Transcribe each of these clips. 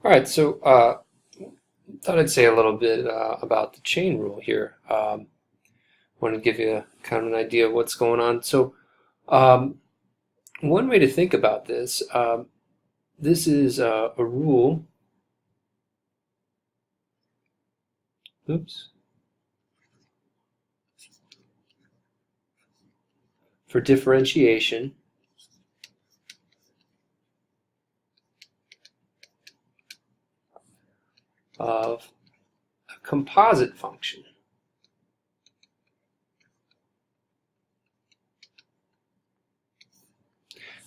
All right, so thought I'd say a little bit about the chain rule here. Want to give you kind of an idea of what's going on. So um, one way to think about this, this is a rule. Oops. For differentiation of a composite function.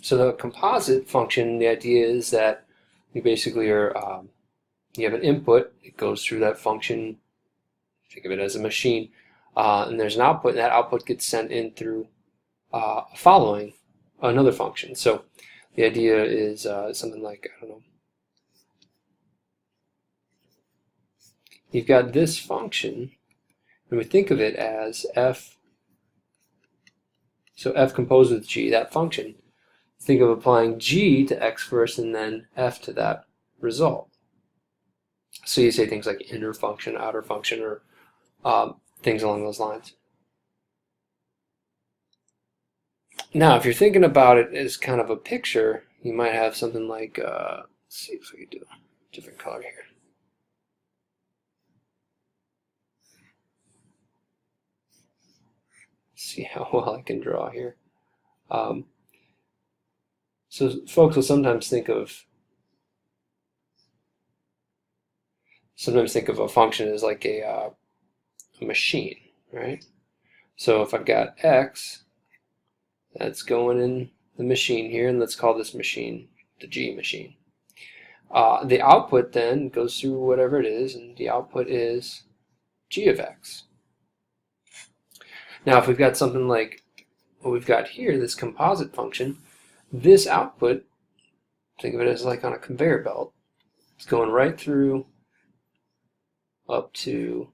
So the composite function, the idea is that you basically are, you have an input, it goes through that function, think of it as a machine, and there's an output, and that output gets sent in through following another function. So the idea is something like, I don't know, you've got this function, and we think of it as f, so f composed with g, that function. Think of applying g to x first and then f to that result. So you say things like inner function, outer function, or things along those lines. Now, if you're thinking about it as kind of a picture, you might have something like, let's see if we can do a different color here. See how well I can draw here. So folks will sometimes think of a function as like a machine, right? So if I've got x, that's going in the machine here, and let's call this machine the G machine. The output then goes through whatever it is, and the output is g of x. Now, if we've got something like what we've got here, this composite function, this output, think of it as like on a conveyor belt. It's going right through up to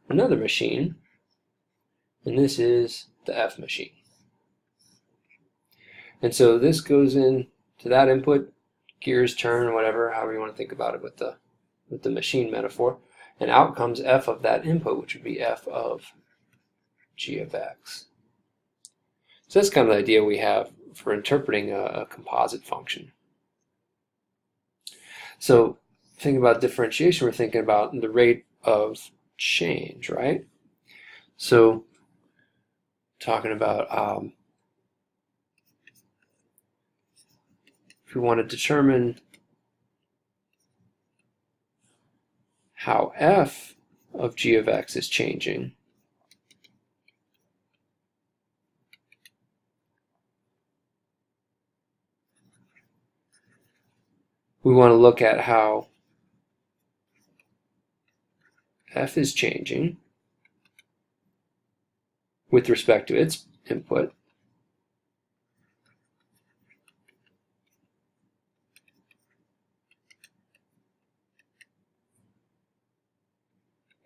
another machine, and this is the F machine. And so this goes in to that input, gears turn, whatever, however you want to think about it with the machine metaphor, and out comes F of that input, which would be F of G of X. So that's kind of the idea we have for interpreting a composite function. So thinking about differentiation, we're thinking about the rate of change, right? So talking about if we want to determine how f of g of x is changing, we want to look at how f is changing with respect to its input,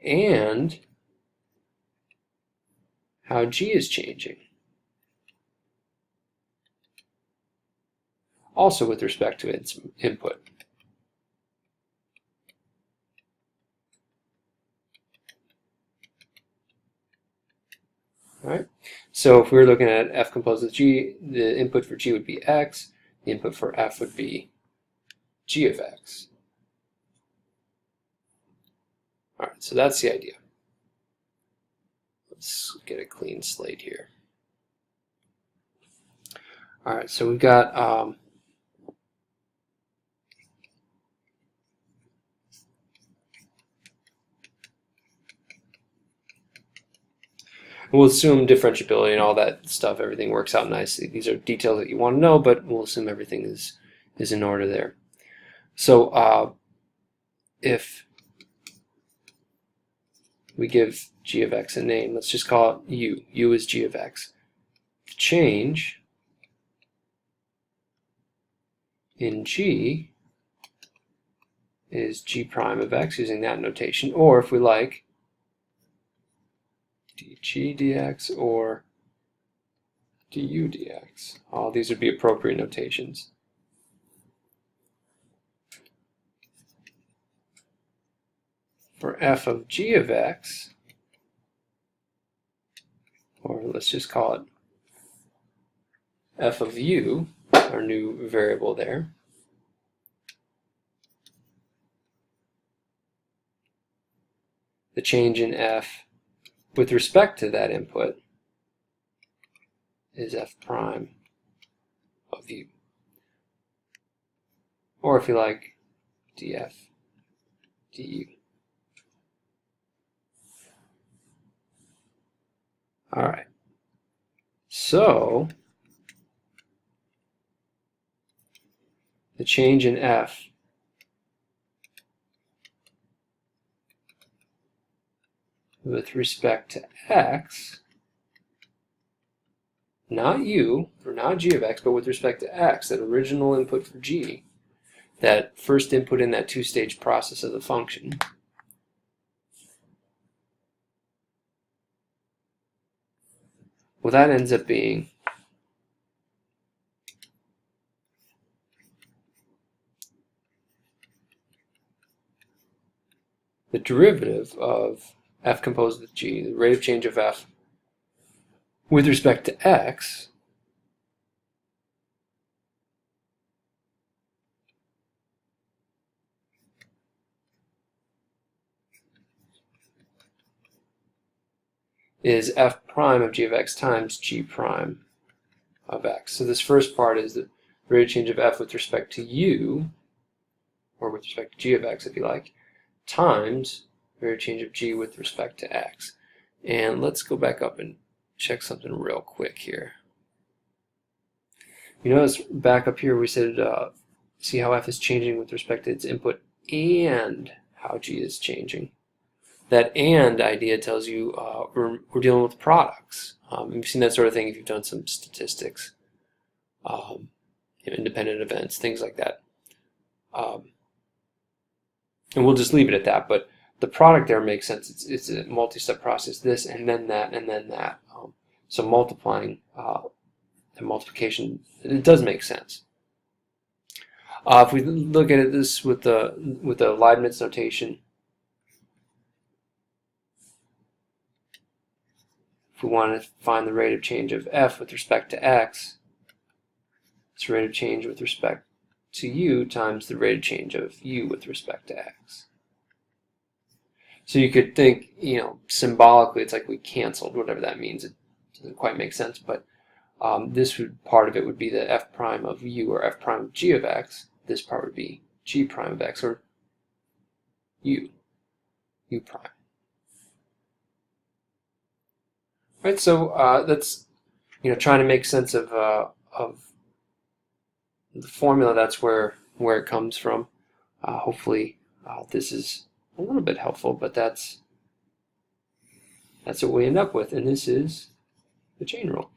and how g is changing, also with respect to its input. All right. So if we were looking at f composed with g, the input for g would be x, the input for f would be g of x. All right, so that's the idea. Let's get a clean slate here. All right, so we've got we'll assume differentiability and all that stuff, everything works out nicely. These are details that you want to know, but we'll assume everything is in order there. So if we give g of x a name, let's just call it u. U is g of x. The change in g is g prime of x using that notation, or if we like, dg dx or du dx. All these would be appropriate notations. For f of g of x, or let's just call it f of u, our new variable there, the change in f with respect to that input is f prime of u. Or if you like, df du. Alright, so the change in f with respect to x, not u, or not g of x, but with respect to x, that original input for g, that first input in that two-stage process of the function, well, that ends up being the derivative of f composed with g, the rate of change of f with respect to x, is f prime of g of x times g prime of x. So this first part is the rate of change of f with respect to u, or with respect to g of x if you like, times the rate of change of g with respect to x. And let's go back up and check something real quick here. You notice back up here we said see how f is changing with respect to its input and how g is changing. That "and" idea tells you we're dealing with products. You've seen that sort of thing if you've done some statistics, independent events, things like that. And we'll just leave it at that, but the product there makes sense. It's a multi-step process, this and then that and then that. So multiplying and multiplication, it does make sense. If we look at this with the Leibniz notation, if we want to find the rate of change of f with respect to x, it's the rate of change with respect to u times the rate of change of u with respect to x. So you could think, symbolically, it's like we canceled, whatever that means. It doesn't quite make sense, but part of it would be the f prime of u, or f prime of g of x. This part would be g prime of x, or u prime. Right, so that's trying to make sense of the formula. That's where it comes from. Hopefully, this is a little bit helpful, but that's what we end up with, and this is the chain rule.